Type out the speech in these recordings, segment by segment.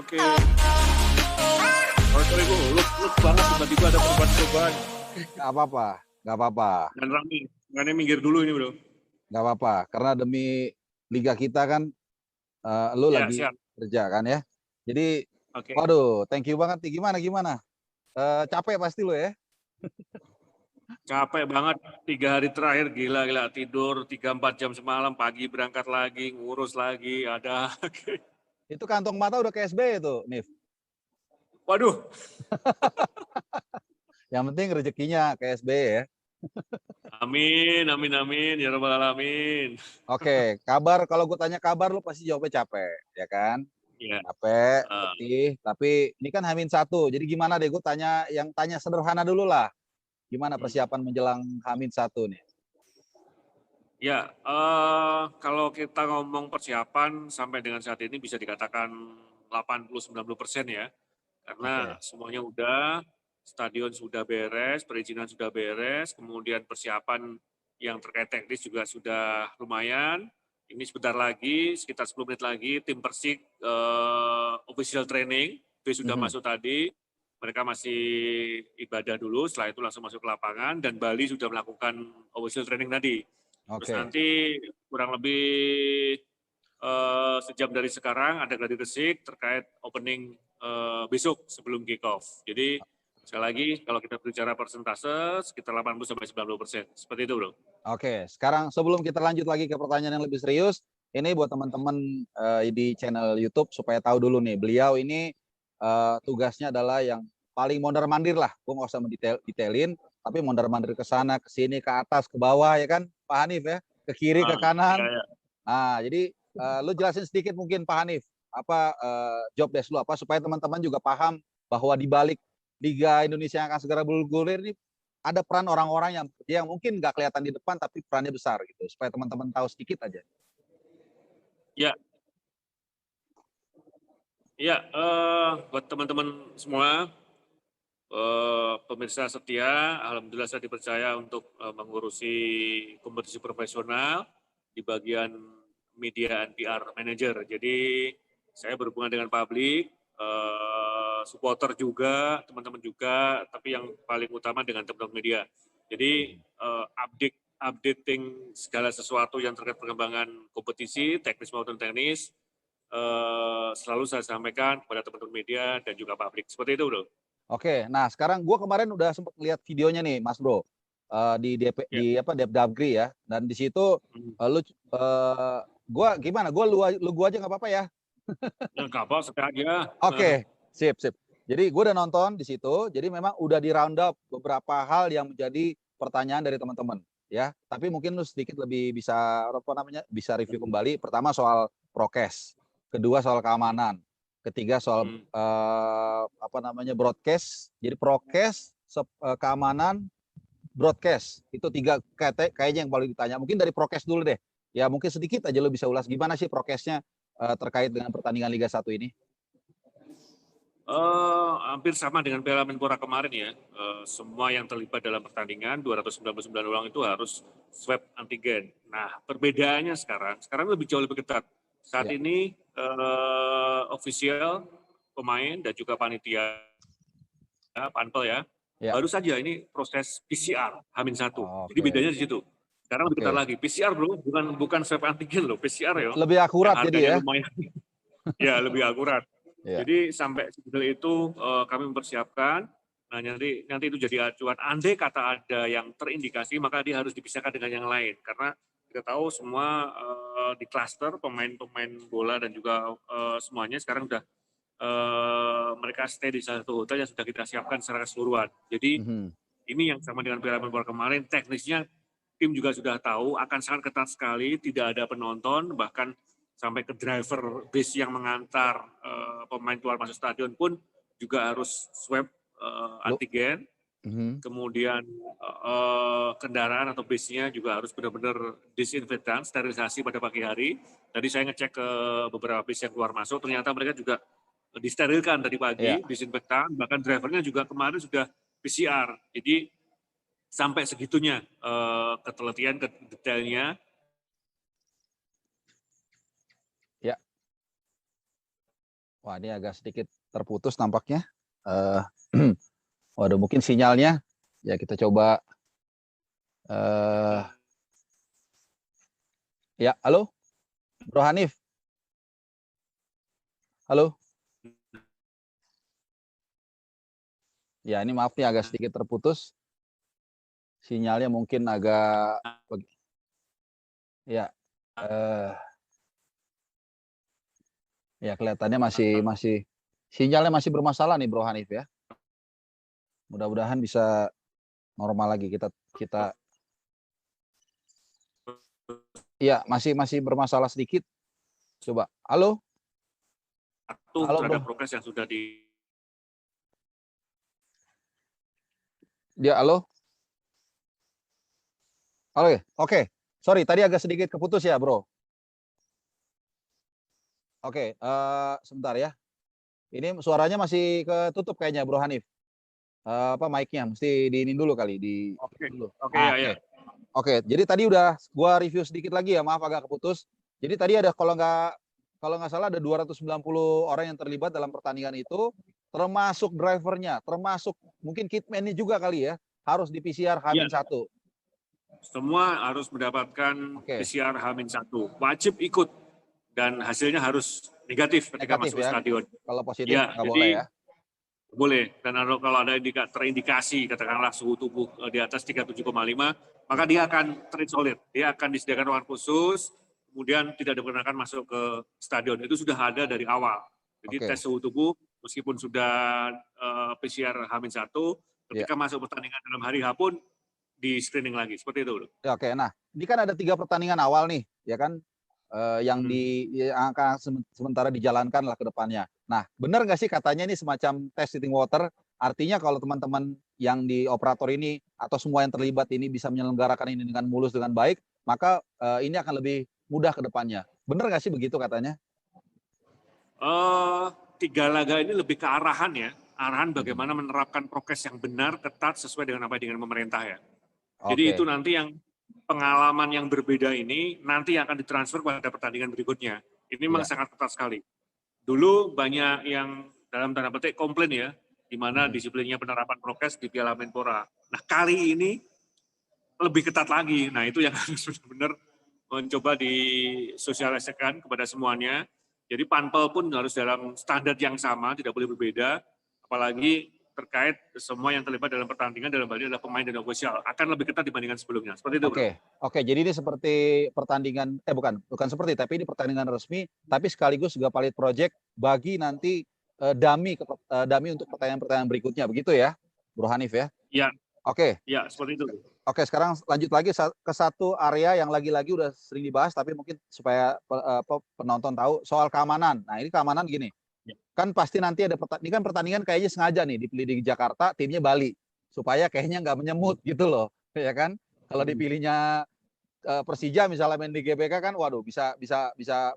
Oke. Sorry Bu, lu banget tiba-tiba ada perubahan-perubahan. Nggak apa-apa, nggak apa-apa. Dan Rami, makanya minggir dulu ini Bro. Nggak apa-apa, karena demi liga kita kan, lu Ya, lagi siap. kerja kan ya. Jadi, Oke. waduh, thank you banget nih. Gimana? Capek pasti lu ya? Capek banget 3 hari terakhir, gila. Tidur 3-4 jam semalam, pagi berangkat lagi, ngurus lagi, ada. Itu kantong mata udah ke SBY tuh, Nif. Waduh, Yang penting rezekinya ke SBY ya. amin, ya rabbal alamin. Oke, kabar, kalau gue tanya kabar lu pasti jawabnya capek, ya kan? Ya, Capek, letih, tapi ini kan H-1, jadi gimana deh, gue tanya sederhana dulu lah. Gimana persiapan menjelang H-1 nih? ya, kalau kita ngomong persiapan sampai dengan saat ini bisa dikatakan 80-90% ya. Karena Oke. semuanya udah, stadion sudah beres, perizinan sudah beres, kemudian persiapan yang terkait teknis juga sudah lumayan. Ini sebentar lagi, sekitar 10 menit lagi, tim Persik official training, bis sudah masuk tadi, mereka masih ibadah dulu, setelah itu langsung masuk ke lapangan, dan Bali sudah melakukan official training tadi. Terus Oke. nanti kurang lebih sejam dari sekarang ada gladi resik terkait opening besok sebelum kick off. Jadi sekali lagi kalau kita bicara persentase sekitar 80-90%. Seperti itu Bro. Oke, sekarang sebelum kita lanjut lagi ke pertanyaan yang lebih serius, ini buat teman-teman di channel YouTube supaya tahu dulu nih, beliau ini tugasnya adalah yang paling mondar-mandir lah. Gue nggak usah detailin, tapi mondar-mandir ke sana, ke sini, ke atas, ke bawah ya kan, Pak Hanif ya, ke kiri, ke Iya, kanan. ya. Nah, jadi lu jelasin sedikit mungkin Pak Hanif, apa job desk lu apa supaya teman-teman juga paham bahwa di balik Liga Indonesia yang akan segera bergulir ini ada peran orang-orang yang mungkin nggak kelihatan di depan tapi perannya besar gitu supaya teman-teman tahu sedikit aja. Ya, ya buat teman-teman semua pemirsa setia, alhamdulillah saya dipercaya untuk mengurusi kompetisi profesional di bagian media and PR manager. Jadi saya berhubungan dengan publik, supporter juga, teman-teman juga, tapi yang paling utama dengan teman-teman media. Jadi updating segala sesuatu yang terkait perkembangan kompetisi, teknis maupun teknis, selalu saya sampaikan kepada teman-teman media dan juga publik. Seperti itu, Bro. Oke, nah sekarang gue kemarin udah sempat lihat videonya nih, Mas Bro, di DP, Ya. di apa Depdagri ya, dan di situ gue gimana? Gue aja nggak apa-apa ya? Ya, kapal aja. Oke, sip. Jadi gue udah nonton di situ, jadi memang udah di round up beberapa hal yang menjadi pertanyaan dari teman-teman, ya. Tapi mungkin lu sedikit lebih bisa bisa review kembali. Pertama soal prokes, kedua soal keamanan, ketiga soal broadcast. Jadi prokes, keamanan, broadcast itu tiga kayaknya yang paling ditanya. Mungkin dari prokes dulu deh. Ya mungkin sedikit aja lo bisa ulas gimana sih prokesnya terkait dengan pertandingan Liga 1 ini. Hampir sama dengan Piala Menpora kemarin ya. Semua yang terlibat dalam pertandingan 299 orang itu harus swab antigen. Nah, perbedaannya sekarang lebih jauh lebih ketat. Saat ini official pemain dan juga panitia panpel ya. Baru saja ini proses PCR H-1. Jadi bedanya di situ. Sekarang lebih ketat lagi. PCR Bro, bukan swab antigen loh, PCR ya. Lebih akurat yang jadi ya. lumayan. Ya, lebih akurat. Jadi sampai sebetulnya itu kami mempersiapkan. Nah nanti itu jadi acuan. Andai kata ada yang terindikasi, maka dia harus dipisahkan dengan yang lain. Karena kita tahu semua di klaster pemain-pemain bola dan juga semuanya sekarang sudah mereka stay di satu hotel yang sudah kita siapkan secara keseluruhan. Jadi ini yang sama dengan Piala Menpora kemarin. Teknisnya tim juga sudah tahu akan sangat ketat sekali. Tidak ada penonton, bahkan sampai ke driver bis yang mengantar pemain keluar masuk stadion pun juga harus swab antigen. Kemudian kendaraan atau bisnya juga harus benar-benar disinfektan, sterilisasi pada pagi hari. Tadi saya ngecek ke beberapa bis yang keluar masuk, ternyata mereka juga disterilkan tadi pagi, disinfektan. Bahkan drivernya juga kemarin sudah PCR. Jadi sampai segitunya ketelitian, ke detailnya. Wah, ini agak sedikit terputus nampaknya. Waduh, mungkin sinyalnya. Ya, kita coba. Ya, halo, Bro Hanif. Halo. Ya, ini maaf nih agak sedikit terputus. Sinyalnya mungkin agak ya. Ya, kelihatannya masih sinyalnya masih bermasalah nih Bro Hanif ya. Mudah-mudahan bisa normal lagi kita Iya, masih bermasalah sedikit. Coba. Halo? Halo, terhadap prokes yang sudah di Dia halo? Halo ya? Oke. Sorry, tadi agak sedikit keputus ya, Bro. Oke, sebentar ya. Ini suaranya masih ketutup kayaknya, Bro Hanif. Apa mic-nya mesti diinin dulu kali di dulu. Oke, ya. Oke, jadi tadi udah gua review sedikit lagi ya, maaf agak keputus. Jadi tadi ada kalau nggak salah ada 290 orang yang terlibat dalam pertandingan itu, termasuk drivernya, termasuk mungkin kitman-nya juga kali ya, harus di PCR H-1. Semua harus mendapatkan PCR H-1. Wajib ikut dan hasilnya harus negatif ketika masuk ke stadion. Kalau positif nggak boleh ya? Boleh. Dan kalau ada terindikasi katakanlah suhu tubuh di atas 37,5, maka dia akan terisolir. Dia akan disediakan ruangan khusus, kemudian tidak diperkenakan masuk ke stadion. Itu sudah ada dari awal. Jadi tes suhu tubuh meskipun sudah PCR H-1, ketika masuk pertandingan dalam hari H pun di screening lagi. Seperti itu. Ya, oke. Nah, ini kan ada 3 pertandingan awal nih, ya kan? Yang akan sementara dijalankan lah ke depannya. Nah, benar nggak sih katanya ini semacam testing water? Artinya kalau teman-teman yang di operator ini atau semua yang terlibat ini bisa menyelenggarakan ini dengan mulus, dengan baik, maka ini akan lebih mudah ke depannya. Benar nggak sih begitu katanya? 3 laga ini lebih ke arahan ya. Arahan bagaimana menerapkan prokes yang benar, ketat, sesuai dengan apa dengan pemerintah ya. Jadi itu nanti yang pengalaman yang berbeda ini nanti akan ditransfer pada pertandingan berikutnya. Ini memang sangat ketat sekali. Dulu banyak yang dalam tanda petik komplain ya, di mana disiplinnya penerapan prokes di Piala Menpora. Nah kali ini lebih ketat lagi. Nah itu yang harus benar-benar mencoba disosialisasikan kepada semuanya. Jadi panpel pun harus dalam standar yang sama, tidak boleh berbeda. Apalagi terkait semua yang terlibat dalam pertandingan dalam hal ini adalah pemain dan ofisial akan lebih ketat dibandingkan sebelumnya. Seperti itu. Oke. Jadi ini seperti pertandingan bukan seperti, tapi ini pertandingan resmi, tapi sekaligus juga pilot project bagi nanti dummy untuk pertandingan berikutnya, begitu ya, Bro Hanif ya? Iya. Oke. Iya, seperti itu. Oke, sekarang lanjut lagi ke satu area yang lagi-lagi udah sering dibahas, tapi mungkin supaya penonton tahu soal keamanan. Nah, ini keamanan gini. Kan pasti nanti ada ini kan pertandingan kayaknya sengaja nih dipilih di Jakarta, timnya Bali supaya kayaknya nggak menyemut gitu loh, ya kan? Kalau dipilihnya Persija misalnya main di GBK kan, waduh bisa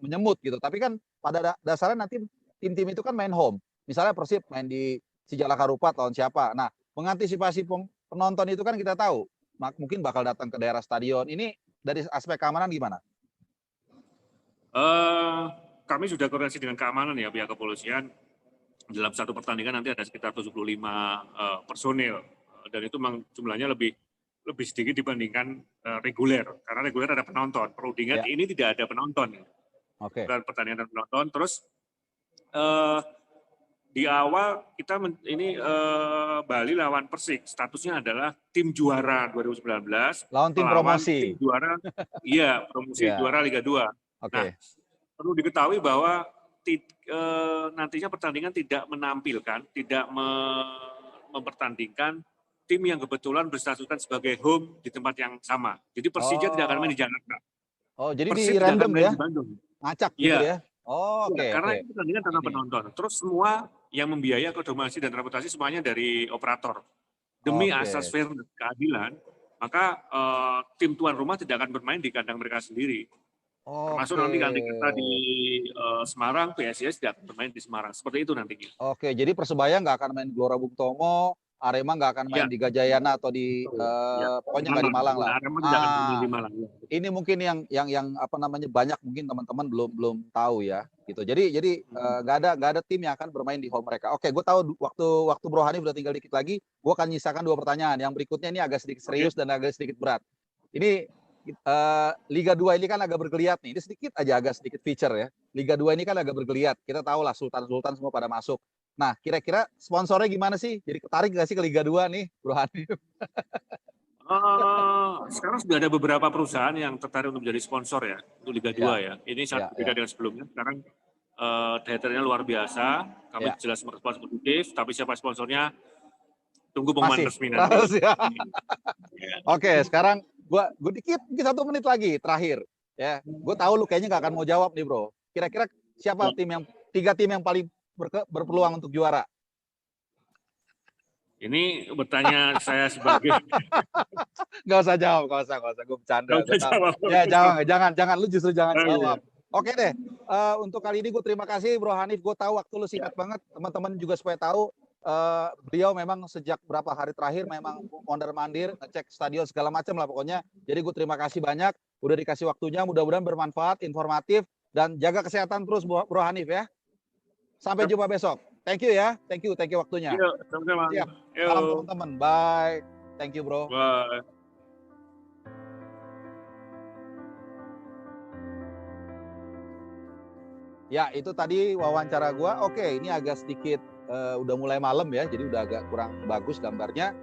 menyemut gitu. Tapi kan pada dasarnya nanti tim-tim itu kan main home. Misalnya Persib main di Sijalak Harupat lawan siapa. Nah, mengantisipasi penonton itu kan kita tahu mungkin bakal datang ke daerah stadion. Ini dari aspek keamanan gimana? Kami sudah koordinasi dengan keamanan ya, pihak kepolisian. Dalam satu pertandingan nanti ada sekitar 75 personil dan itu memang jumlahnya lebih sedikit dibandingkan reguler, karena reguler ada penonton. Perlu diingat ini tidak ada penonton. Bukan pertandingan dan penonton. Terus di awal kita Bali lawan Persik, statusnya adalah tim juara 2019. Lawan tim promosi. Tim juara, iya promosi juara Liga 2. Nah, perlu diketahui bahwa nantinya pertandingan tidak menampilkan, tidak mempertandingkan tim yang kebetulan berstatuskan sebagai home di tempat yang sama. Jadi Persija tidak akan main di Jakarta. Oh, jadi Persib di random ya? Di Bandung. Ngacak gitu ya? Oh, oke. Karena itu pertandingan tanpa penonton. Terus semua yang membiayai akomodasi dan transportasi semuanya dari operator. Demi asas fair dan keadilan, maka tim tuan rumah tidak akan bermain di kandang mereka sendiri. Termasuk nanti kita di Semarang, PSIS tidak akan bermain di Semarang. Seperti itu nantinya. Oke, jadi Persebaya nggak akan main Gelora Bung Tomo, Arema nggak akan main di Gajayana atau di pokoknya nggak di Malang lah. Arema tidak akan main di Malang. Ini mungkin yang apa namanya banyak mungkin teman-teman belum tahu ya gitu. Jadi nggak ada tim yang akan bermain di home mereka. Oke, gue tahu waktu Bro Hanif udah tinggal dikit lagi, gue akan nyisakan 2 pertanyaan. Yang berikutnya ini agak sedikit serius dan agak sedikit berat. Ini Liga 2 ini kan agak bergeliat nih. Ini sedikit aja agak sedikit feature ya. Liga 2 ini kan agak bergeliat. Kita tahu lah Sultan-Sultan semua pada masuk. Nah, kira-kira sponsornya gimana sih? Jadi ketarik nggak sih ke Liga 2 nih, Bro Hanif? Sekarang sudah ada beberapa perusahaan yang tertarik untuk menjadi sponsor ya, untuk Liga 2 ya. Ini sangat berbeda dengan sebelumnya. Sekarang daternya luar biasa. Kami jelas merespons positif, tapi siapa sponsornya? Tunggu pengumuman resmi nanti. Oke, sekarang gua dikit 1 menit lagi terakhir. Ya, gue tahu lu kayaknya nggak akan mau jawab nih, Bro. Kira-kira siapa 3 tim yang paling berpeluang untuk juara? Ini bertanya saya sebagai nggak usah jawab, nggak usah, gue bercanda. Ya jangan, lu justru jangan jawab. Oke deh, untuk kali ini gue terima kasih Bro Hanif. Gue tahu waktu lu singkat banget, teman-teman juga supaya tahu. Beliau memang sejak berapa hari terakhir memang mondar-mandir, ngecek stadion segala macam lah pokoknya. Jadi gue terima kasih banyak, udah dikasih waktunya, mudah-mudahan bermanfaat, informatif, dan jaga kesehatan terus Bro Hanif ya. Sampai jumpa besok. Thank you ya. Thank you waktunya. Sama-sama. Siap. Salam teman-teman. Bye. Thank you, Bro. Bye. Ya, itu tadi wawancara gua. Oke, ini agak sedikit udah mulai malam ya, jadi udah agak kurang bagus gambarnya.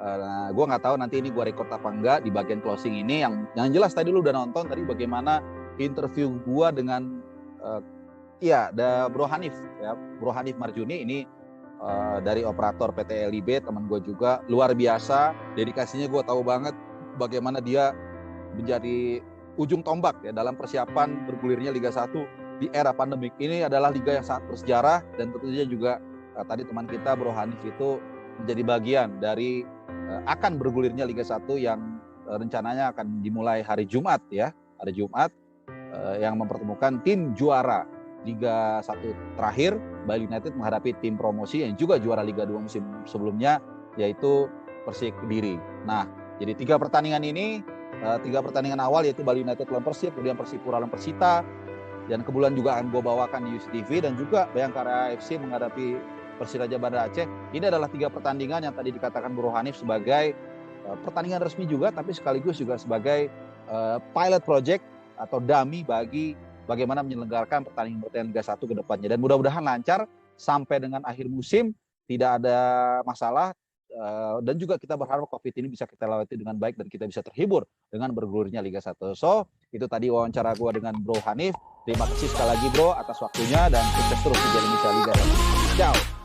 Nah, gua nggak tahu nanti ini gua record apa enggak di bagian closing ini. Yang jelas tadi lu udah nonton tadi bagaimana interview gua dengan ada Bro Hanif ya, Bro Hanif Marjuni ini dari operator PT LIB, teman gue juga, luar biasa dedikasinya. Gue tahu banget bagaimana dia menjadi ujung tombak ya dalam persiapan bergulirnya Liga 1 di era pandemik. Ini adalah liga yang sangat bersejarah dan tentunya juga tadi teman kita Bro Hanif itu menjadi bagian dari akan bergulirnya Liga 1 yang rencananya akan dimulai hari Jumat ya, hari Jumat yang mempertemukan tim juara Liga 1 terakhir, Bali United menghadapi tim promosi yang juga juara Liga 2 musim sebelumnya, yaitu Persik Kediri. Nah, jadi 3 pertandingan ini, 3 pertandingan awal yaitu Bali United lawan Persib, kemudian Persipura lawan Persita, dan kebulan juga akan gue bawakan di UCTV, dan juga Bayangkara FC menghadapi Persiraja Banda Aceh. Ini adalah 3 pertandingan yang tadi dikatakan Bro Hanif sebagai pertandingan resmi juga, tapi sekaligus juga sebagai pilot project atau dummy bagi bagaimana menyelenggarakan pertandingan Liga 1 ke depannya. Dan mudah-mudahan lancar sampai dengan akhir musim, tidak ada masalah. Dan juga kita berharap COVID ini bisa kita lewati dengan baik dan kita bisa terhibur dengan bergulirnya Liga 1. So, itu tadi wawancara gue dengan Bro Hanif. Terima kasih sekali lagi Bro atas waktunya dan sukses terus di Indonesia Liga 1. Ciao.